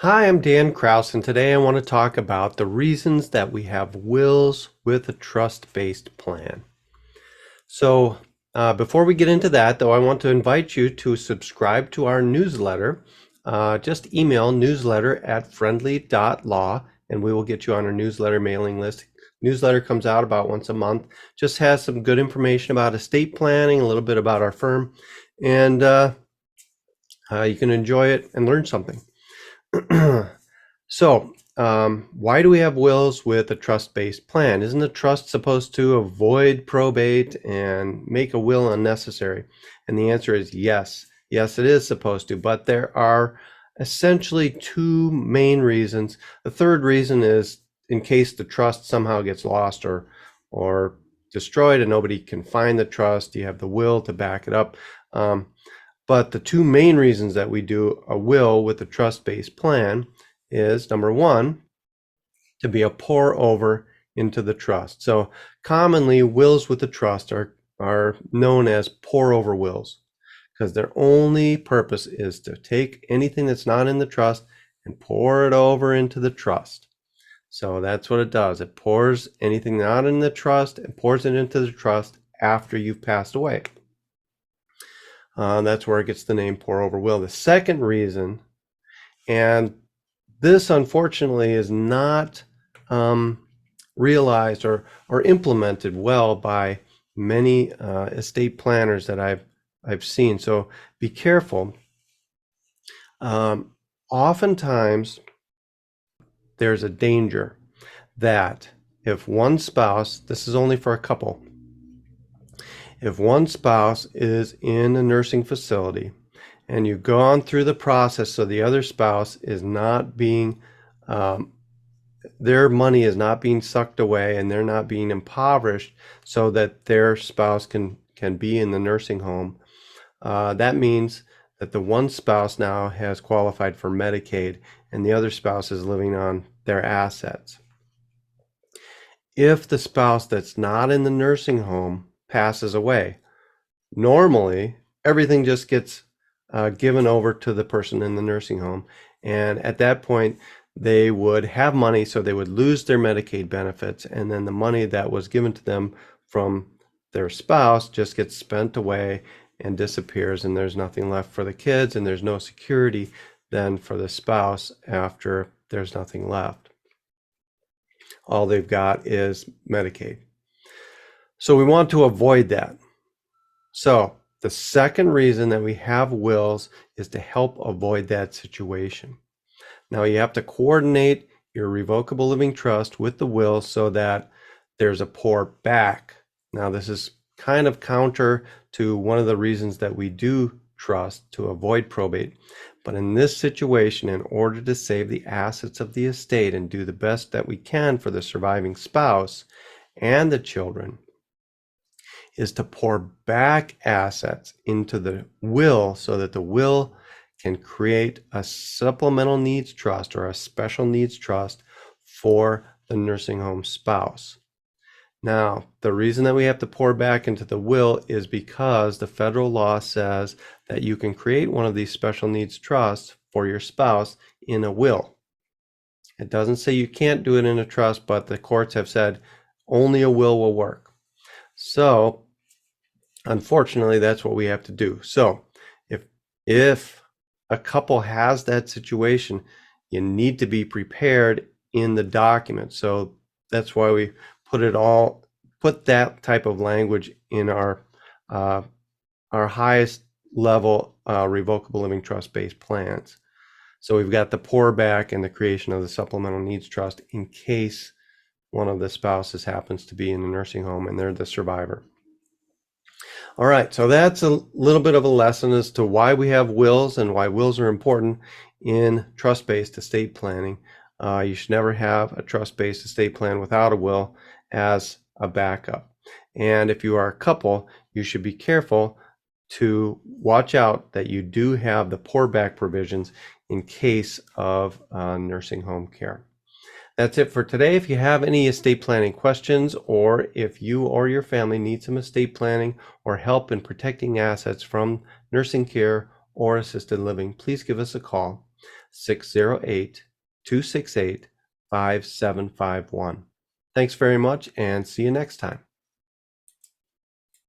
Hi, I'm Dan Krause, and today I want to talk about the reasons that we have wills with a trust-based plan. So, before we get into that, though, I want to invite you to subscribe to our newsletter. Just email newsletter@friendly.law, and we will get you on our newsletter mailing list. Newsletter comes out about once a month. Just has some good information about estate planning, a little bit about our firm, and you can enjoy it and learn something. So, why do we have wills with a trust-based plan? Isn't the trust supposed to avoid probate and make a will unnecessary? And the answer is yes. Yes, it is supposed to, but there are essentially two main reasons. The third reason is in case the trust somehow gets lost or destroyed and nobody can find the trust, you have the will to back it up. But the two main reasons that we do a will with a trust-based plan is number one, to be a pour over into the trust. So commonly wills with the trust are known as pour over wills because their only purpose is to take anything that's not in the trust and pour it over into the trust. So that's what it does. It pours anything not in the trust and pours it into the trust after you've passed away. That's where it gets the name pour over will. The second reason, and this unfortunately is not realized or implemented well by many estate planners that I've seen. So be careful. Oftentimes there's a danger that if one spouse, this is only for a couple, if one spouse is in a nursing facility and you've gone through the process so the other spouse is not being their money is not being sucked away and they're not being impoverished so that their spouse can be in the nursing home. That means that the one spouse now has qualified for Medicaid and the other spouse is living on their assets. If the spouse that's not in the nursing home passes away, normally everything just gets given over to the person in the nursing home, and at that point they would have money, so they would lose their Medicaid benefits, and then the money that was given to them from their spouse just gets spent away and disappears, and there's nothing left for the kids, and there's no security then for the spouse after there's nothing left. All they've got is Medicaid. So we want to avoid that. So the second reason that we have wills is to help avoid that situation. Now you have to coordinate your revocable living trust with the will so that there's a pour back. Now this is kind of counter to one of the reasons that we do trust, to avoid probate. But in this situation, in order to save the assets of the estate and do the best that we can for the surviving spouse and the children, is to pour back assets into the will so that the will can create a supplemental needs trust or a special needs trust for the nursing home spouse. Now, the reason that we have to pour back into the will is because the federal law says that you can create one of these special needs trusts for your spouse in a will. It doesn't say you can't do it in a trust, but the courts have said only a will work. So unfortunately, that's what we have to do. So if a couple has that situation, you need to be prepared in the document. So that's why we put that type of language in our highest level revocable living trust based plans. So we've got the pour back and the creation of the supplemental needs trust in case one of the spouses happens to be in a nursing home and they're the survivor. All right, so that's a little bit of a lesson as to why we have wills and why wills are important in trust-based estate planning. You should never have a trust-based estate plan without a will as a backup. And if you are a couple, you should be careful to watch out that you do have the pour back provisions in case of nursing home care. That's it for today. If you have any estate planning questions, or if you or your family need some estate planning or help in protecting assets from nursing care or assisted living, please give us a call. 608-268-5751. Thanks very much and see you next time.